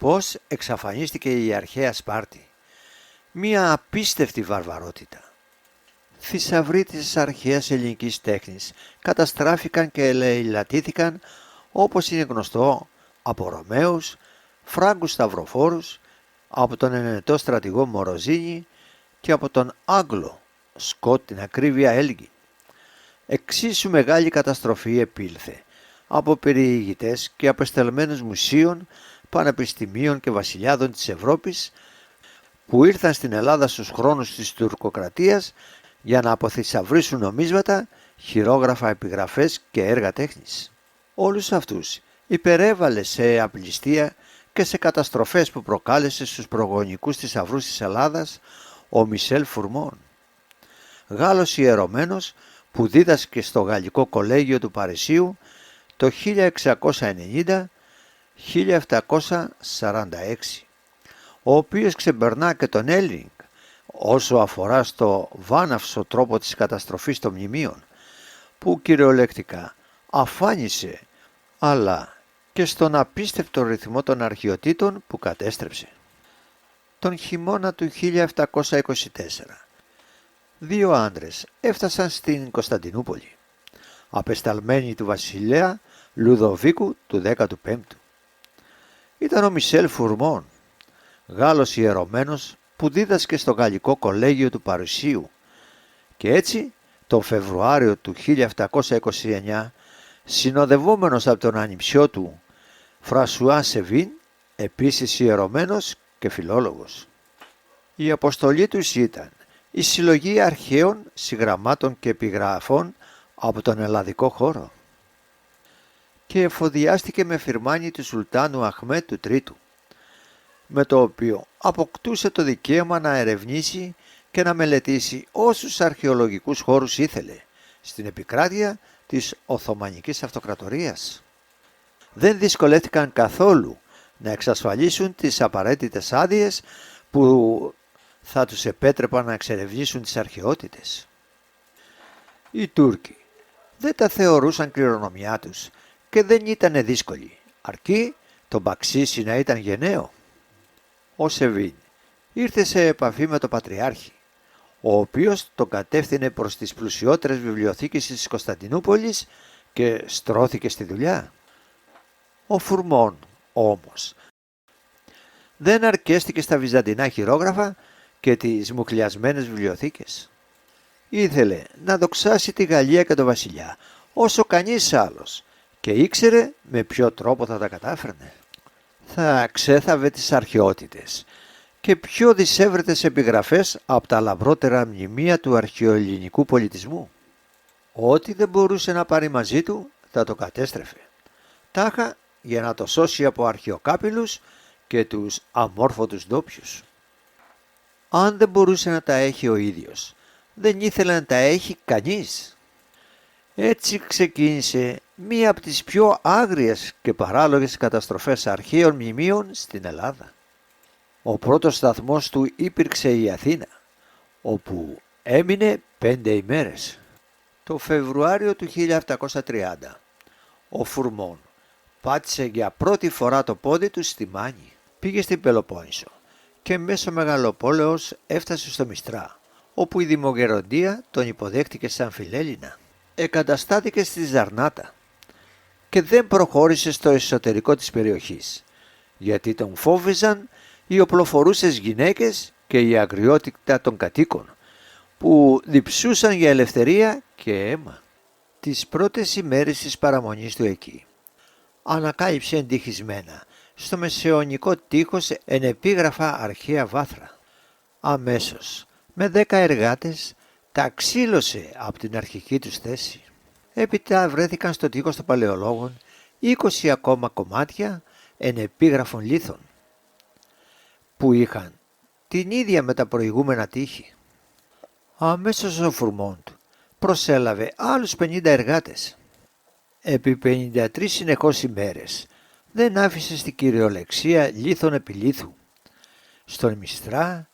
Πώς εξαφανίστηκε η αρχαία Σπάρτη. Μία απίστευτη βαρβαρότητα. Θησαυροί της αρχαίας ελληνικής τέχνης καταστράφηκαν και ελεηλατήθηκαν, όπως είναι γνωστό, από Ρωμαίους, Φράγκους σταυροφόρους, από τον ενετό στρατηγό Μοροζίνη και από τον Άγγλο Σκότ την ακρίβεια Έλγιν. Εξίσου μεγάλη καταστροφή επήλθε από περιηγητές και απεσταλμένους μουσείων, πανεπιστημίων και βασιλιάδων της Ευρώπης που ήρθαν στην Ελλάδα στους χρόνους της τουρκοκρατίας για να αποθησαυρίσουν νομίσματα, χειρόγραφα, επιγραφές και έργα τέχνης. Όλους αυτούς υπερέβαλε σε απληστία και σε καταστροφές που προκάλεσε στους προγονικούς θησαυρούς της Ελλάδας ο Μισελ Φουρμόν, Γάλλος ιερωμένος που δίδασκε στο Γαλλικό Κολέγιο του Παρισίου το 1690-1746, ο οποίος ξεπερνά και τον Έλλινγκ όσο αφορά στο βάναυσο τρόπο της καταστροφής των μνημείων, που κυριολεκτικά αφάνισε, αλλά και στον απίστευτο ρυθμό των αρχαιοτήτων που κατέστρεψε. Τον χειμώνα του 1724, δύο άντρες έφτασαν στην Κωνσταντινούπολη, απεσταλμένοι του βασιλέα Λουδοβίκου του 15ου. Ήταν ο Μισελ Φουρμόν, Γάλλος ιερωμένος που δίδασκε στο Γαλλικό Κολέγιο του Παρισίου, και έτσι τον Φεβρουάριο του 1729, συνοδευόμενος από τον ανιψιό του Φρασουά Σεβίν, επίσης ιερωμένος και φιλόλογος. Η αποστολή τους ήταν η συλλογή αρχαίων συγγραμμάτων και επιγραφών από τον ελλαδικό χώρο, και εφοδιάστηκε με φυρμάνι του Σουλτάνου Αχμέτ του Τρίτου, με το οποίο αποκτούσε το δικαίωμα να ερευνήσει και να μελετήσει όσους αρχαιολογικούς χώρους ήθελε στην επικράτεια της Οθωμανικής Αυτοκρατορίας. Δεν δυσκολεύτηκαν καθόλου να εξασφαλίσουν τις απαραίτητες άδειες που θα τους επέτρεπαν να εξερευνήσουν τις αρχαιότητες. Οι Τούρκοι δεν τα θεωρούσαν κληρονομιά τους και δεν ήταν δύσκολοι, αρκεί το μπαξίσι να ήταν γενναίο. Ο Σεβίν ήρθε σε επαφή με τον Πατριάρχη, ο οποίος τον κατεύθυνε προς τις πλουσιότερες βιβλιοθήκες της Κωνσταντινούπολης και στρώθηκε στη δουλειά. Ο Φουρμόν όμως δεν αρκέστηκε στα βυζαντινά χειρόγραφα και τις μουχλιασμένες βιβλιοθήκες. Ήθελε να δοξάσει τη Γαλλία και τον βασιλιά όσο κανείς άλλος και ήξερε με ποιο τρόπο θα τα κατάφερνε. Θα ξέθαβε τις αρχαιότητες και πιο δυσέβρετες επιγραφές από τα λαμπρότερα μνημεία του αρχαιοελληνικού πολιτισμού. Ό,τι δεν μπορούσε να πάρει μαζί του θα το κατέστρεφε, τάχα για να το σώσει από αρχαιοκάπηλους και τους αμόρφωτους ντόπιους. Αν δεν μπορούσε να τα έχει ο ίδιος, δεν ήθελε να τα έχει κανείς. Έτσι ξεκίνησε μία από τις πιο άγριες και παράλογες καταστροφές αρχαίων μνημείων στην Ελλάδα. Ο πρώτος σταθμός του υπήρξε η Αθήνα, όπου έμεινε 5 ημέρες. Το Φεβρουάριο του 1730, ο Φουρμόν πάτησε για πρώτη φορά το πόδι του στη Μάνη. Πήγε στην Πελοπόννησο και μέσω Μεγαλοπόλεως έφτασε στο Μιστρά, όπου η Δημογεροντία τον υποδέχτηκε σαν φιλέλληνα. Εγκαταστάθηκε στη Ζαρνάτα και δεν προχώρησε στο εσωτερικό της περιοχής, γιατί τον φόβιζαν οι οπλοφορούσες γυναίκες και η αγριότητα των κατοίκων, που διψούσαν για ελευθερία και αίμα. Τις πρώτες ημέρες της παραμονής του εκεί, ανακάλυψε εντυχισμένα στο μεσαιωνικό τείχος ενεπίγραφα αρχαία βάθρα. Αμέσως με 10 εργάτες τα ξύλωσε από την αρχική τους θέση. Έπειτα βρέθηκαν στο τείχος των παλαιολόγων 20 ακόμα κομμάτια ενεπίγραφων λίθων, που είχαν την ίδια με τα προηγούμενα τείχη. Αμέσως ο Φουρμόντ προσέλαβε άλλους 50 εργάτες. Επί 53 συνεχώς ημέρες δεν άφησε στην κυριολεξία λίθων επί λίθου, στον Μιστρά,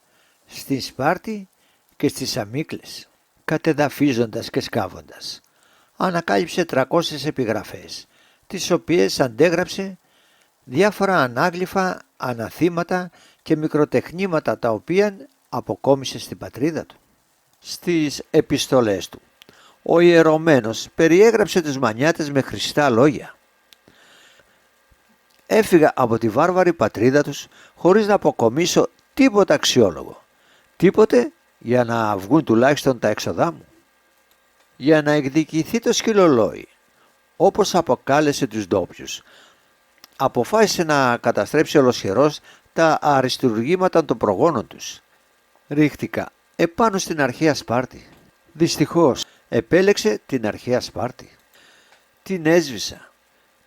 στην Σπάρτη και στις Αμίκλες. Κατεδαφίζοντας και σκάβοντας, ανακάλυψε 300 επιγραφές, τις οποίες αντέγραψε διάφορα ανάγλυφα αναθήματα και μικροτεχνήματα τα οποία αποκόμισε στην πατρίδα του. Στις επιστολές του, ο ιερωμένος περιέγραψε τους μανιάτες με χρηστά λόγια. Έφυγα από τη βάρβαρη πατρίδα τους χωρίς να αποκομίσω τίποτα αξιόλογο, τίποτε για να βγουν τουλάχιστον τα έξοδά μου. Για να εκδικηθεί το σκυλολόι, όπως αποκάλεσε τους ντόπιους, αποφάσισε να καταστρέψει ολοσχερός τα αριστουργήματα των προγόνων τους. Ρίχτηκα επάνω στην αρχαία Σπάρτη. Δυστυχώς επέλεξε την αρχαία Σπάρτη. Την έσβησα,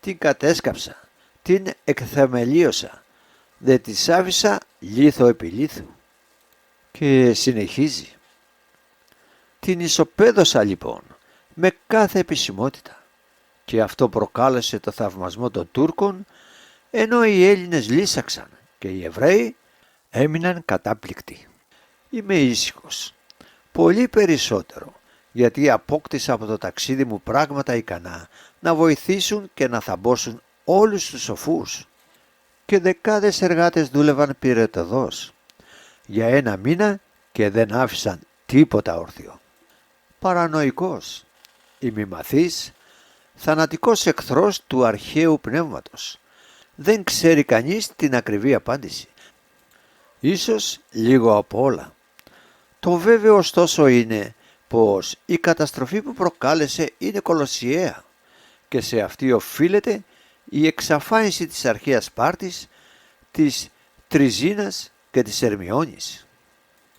την κατέσκαψα, την εκθεμελίωσα, δεν της άφησα λίθο επί λίθου. Και συνεχίζει. Την ισοπαίδωσα λοιπόν με κάθε επισημότητα και αυτό προκάλεσε το θαυμασμό των Τούρκων, ενώ οι Έλληνες λύσαξαν και οι Εβραίοι έμειναν κατάπληκτοι. Είμαι ήσυχος, πολύ περισσότερο, γιατί απόκτησα από το ταξίδι μου πράγματα ικανά να βοηθήσουν και να θαμπόσουν όλους τους σοφούς. Και δεκάδες εργάτες δούλευαν πυρετοδός για 1 μήνα και δεν άφησαν τίποτα όρθιο. Παρανοϊκός, ημιμαθής, θανατικός εχθρός του αρχαίου πνεύματος. Δεν ξέρει κανείς την ακριβή απάντηση. Ίσως λίγο από όλα. Το βέβαιο ωστόσο είναι πως η καταστροφή που προκάλεσε είναι κολοσιαία και σε αυτή οφείλεται η εξαφάνιση της αρχαίας Σπάρτης, της Τριζίνας και της Ερμιώνης.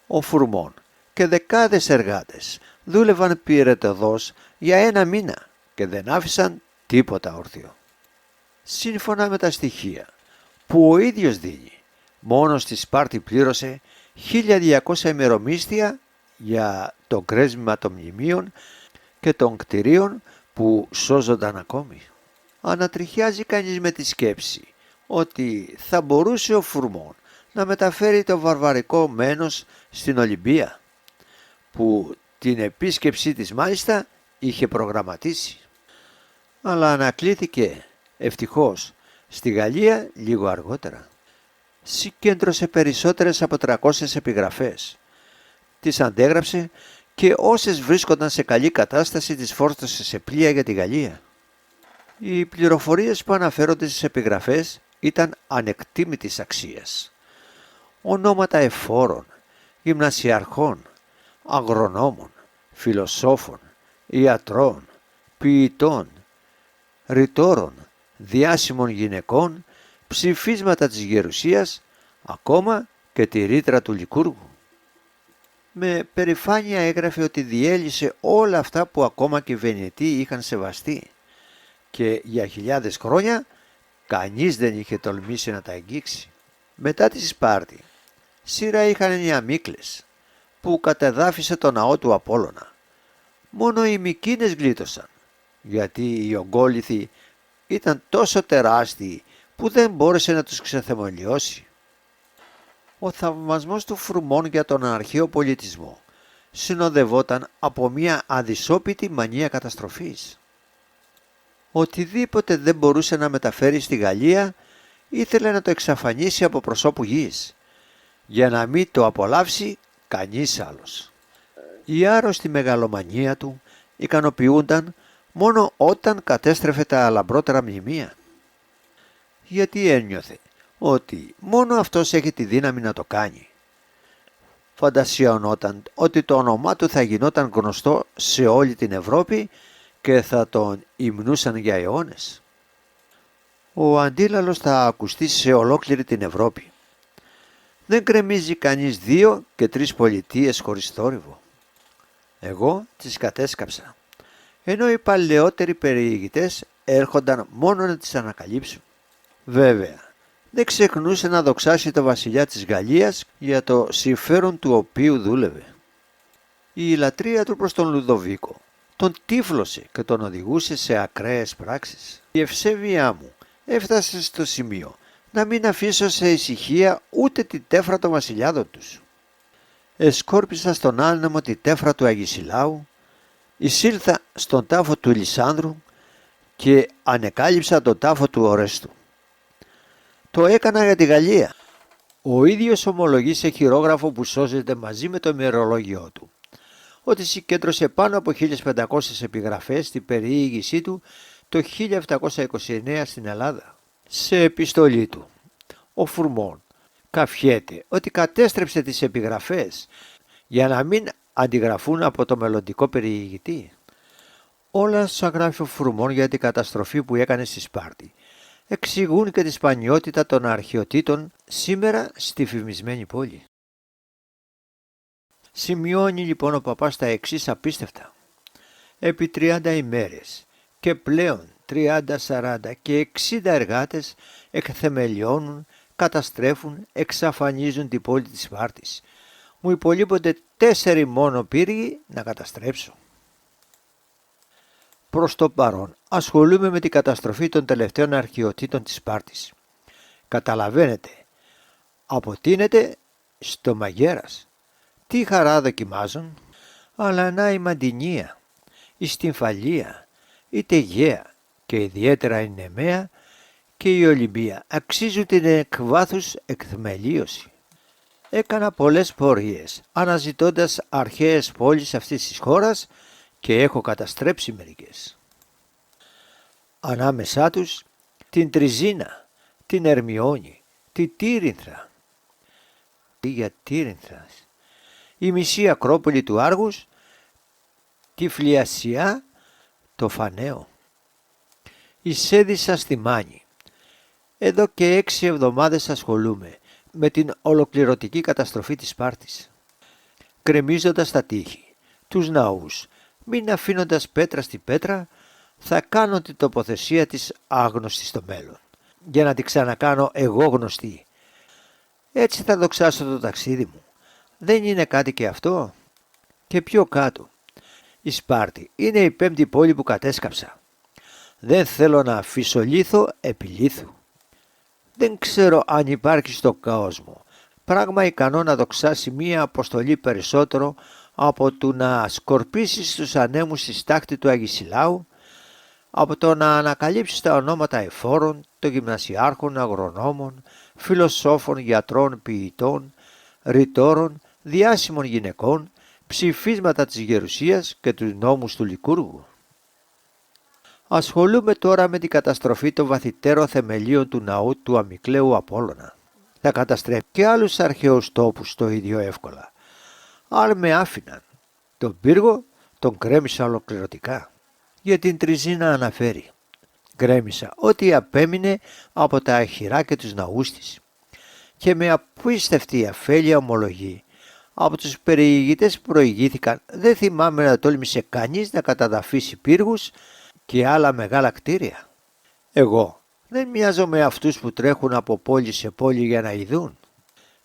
Ο Φουρμών και δεκάδες εργάτες δούλευαν πυρετοδός για 1 μήνα και δεν άφησαν τίποτα όρθιο. Σύμφωνα με τα στοιχεία που ο ίδιος δίνει, μόνο στη Σπάρτη πλήρωσε 1.200 ημερομίσθια για το κρέσμα των μνημείων και των κτηρίων που σώζονταν ακόμη. Ανατριχιάζει κανείς με τη σκέψη ότι θα μπορούσε ο Φουρμών να μεταφέρει το βαρβαρικό μένος στην Ολυμπία, που την επίσκεψή της μάλιστα είχε προγραμματίσει. Αλλά ανακλήθηκε ευτυχώς στη Γαλλία λίγο αργότερα. Συγκέντρωσε περισσότερες από 300 επιγραφές. Τις αντέγραψε και όσες βρίσκονταν σε καλή κατάσταση τις φόρτωσε σε πλοία για τη Γαλλία. Οι πληροφορίες που αναφέρονται στις επιγραφές ήταν ανεκτήμητης αξίας. Ονόματα εφόρων, γυμνασιαρχών, αγρονόμων, φιλοσόφων, ιατρών, ποιητών, ρητόρων, διάσημων γυναικών, ψηφίσματα της Γερουσίας, ακόμα και τη ρήτρα του Λικούργου. Με περηφάνεια έγραφε ότι διέλυσε όλα αυτά που ακόμα και οι Βενετοί είχαν σεβαστεί και για χιλιάδες χρόνια κανείς δεν είχε τολμήσει να τα αγγίξει. Μετά τη Σπάρτη, σειρά είχαν οι Αμύκλες που κατεδάφισε το ναό του Απόλλωνα. Μόνο οι Μικίνες γλίτωσαν, γιατί οι Ογκόληθοι ήταν τόσο τεράστιοι που δεν μπόρεσε να τους ξεθεμελιώσει. Ο θαυμασμός του Φρουμών για τον αρχαίο πολιτισμό συνοδευόταν από μια αδυσόπιτη μανία καταστροφής. Οτιδήποτε δεν μπορούσε να μεταφέρει στη Γαλλία ήθελε να το εξαφανίσει από προσώπου γης, για να μην το απολαύσει κανείς άλλος. Η άρρωστη μεγαλομανία του ικανοποιούνταν μόνο όταν κατέστρεφε τα λαμπρότερα μνημεία. Γιατί ένιωθε ότι μόνο αυτός έχει τη δύναμη να το κάνει. Φαντασιωνόταν ότι το όνομά του θα γινόταν γνωστό σε όλη την Ευρώπη και θα τον υμνούσαν για αιώνες. Ο αντίλαλος θα ακουστεί σε ολόκληρη την Ευρώπη. Δεν κρεμίζει κανείς 2 και 3 πολιτείες χωρίς θόρυβο. Εγώ τις κατέσκαψα, ενώ οι παλαιότεροι περιηγητές έρχονταν μόνο να τις ανακαλύψουν. Βέβαια, δεν ξεχνούσε να δοξάσει το βασιλιά της Γαλλίας για το συμφέρον του οποίου δούλευε. Η λατρεία του προς τον Λουδοβίκο τον τύφλωσε και τον οδηγούσε σε ακραίες πράξεις. Η ευσέβειά μου έφτασε στο σημείο να μην αφήσω σε ησυχία ούτε τη τέφρα των βασιλιάδων τους. Εσκόρπισα στον άνεμο τη τέφρα του Αγισιλάου, εισήλθα στον τάφο του Λισάνδρου και ανεκάλυψα τον τάφο του Ορέστου. Το έκανα για τη Γαλλία. Ο ίδιος ομολογεί σε χειρόγραφο που σώζεται μαζί με το ημερολόγιο του ότι συγκέντρωσε πάνω από 1500 επιγραφές στην περιήγησή του το 1729 στην Ελλάδα. Σε επιστολή του, ο Φουρμόν καφιέται ότι κατέστρεψε τις επιγραφές για να μην αντιγραφούν από το μελλοντικό περιηγητή. Όλα όσα γράφει ο Φουρμόν για την καταστροφή που έκανε στη Σπάρτη εξηγούν και τη σπανιότητα των αρχαιοτήτων σήμερα στη φημισμένη πόλη. Σημειώνει λοιπόν ο παπάς τα εξής απίστευτα. Επί 30 ημέρες και πλέον 30, 40 και 60 εργάτες εκθεμελιώνουν, καταστρέφουν, εξαφανίζουν την πόλη της Σπάρτης. Μου υπολείπονται 4 μόνο πύργοι να καταστρέψω. Προς το παρόν ασχολούμαι με την καταστροφή των τελευταίων αρχαιοτήτων της Σπάρτης. Καταλαβαίνετε, αποτείνεται στο μαγέρας. Τι χαρά δοκιμάζουν, αλλά να η Μαντινία, η Στυμφαλία, η Τεγέα και ιδιαίτερα η Νεμαία και η Ολυμπία αξίζουν την εκβάθους εκθεμελίωση. Έκανα πολλές πορείες αναζητώντας αρχαίες πόλεις αυτής της χώρας και έχω καταστρέψει μερικές. Ανάμεσά τους την Τριζίνα, την Ερμιόνη, τη Τύρινθρα. Για Τύρινθρας, η μισή Ακρόπολη του Άργους, τη Φλιασιά, το Φανέο. Εισέδησα στη Μάνη. Εδώ και 6 εβδομάδες ασχολούμαι με την ολοκληρωτική καταστροφή της Σπάρτης. Γκρεμίζοντας τα τείχη, τους ναούς, μην αφήνοντας πέτρα στη πέτρα, θα κάνω την τοποθεσία της άγνωστη στο μέλλον, για να την ξανακάνω εγώ γνωστή. Έτσι θα δοξάσω το ταξίδι μου. Δεν είναι κάτι και αυτό? Και πιο κάτω, η Σπάρτη είναι η 5η πόλη που κατέσκαψα. Δεν θέλω να αφήσω λίθο επί λίθου. Δεν ξέρω αν υπάρχει στον κόσμο πράγμα ικανό να δοξάσει μία αποστολή περισσότερο από το να σκορπίσει στους ανέμους στη στάχτη του Αγισιλάου, από το να ανακαλύψει τα ονόματα εφόρων, των γυμνασιάρχων, αγρονόμων, φιλοσόφων, γιατρών, ποιητών, ρητόρων, διάσημων γυναικών, ψηφίσματα της Γερουσίας και τους νόμους του Λικούργου. Ασχολούμαι τώρα με την καταστροφή των βαθυτέρων θεμελίων του ναού του Αμικλαίου Απόλλωνα. Θα καταστρέψει και άλλους αρχαίους τόπους το ίδιο εύκολα. Αν με άφηναν, τον πύργο τον γκρέμισα ολοκληρωτικά. Για την Τριζίνα αναφέρει: γκρέμισα ό,τι απέμεινε από τα αχυρά και τους ναούς της. Και με απίστευτη αφέλεια ομολογεί: από τους περιηγητές που προηγήθηκαν δεν θυμάμαι να τόλμησε κανείς να καταδαφίσει πύργους και άλλα μεγάλα κτίρια. Εγώ δεν μοιάζω με αυτούς που τρέχουν από πόλη σε πόλη για να ειδούν.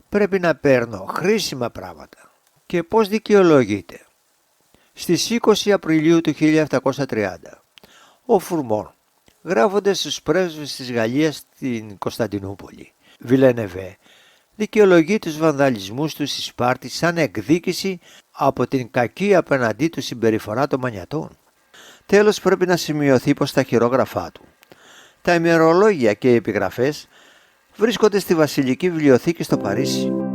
Πρέπει να παίρνω χρήσιμα πράγματα. Και πώς δικαιολογείται? Στις 20 Απριλίου του 1730, ο Φουρμόν, γράφοντας στους πρέσβες της Γαλλίας στην Κωνσταντινούπολη, Βιλενεβέ, δικαιολογεί τους βανδαλισμούς του στη Σπάρτη σαν εκδίκηση από την κακή απέναντί του συμπεριφορά των μανιατών. Τέλος, πρέπει να σημειωθεί πως τα χειρόγραφά του, τα ημερολόγια και οι επιγραφές βρίσκονται στη Βασιλική Βιβλιοθήκη στο Παρίσι.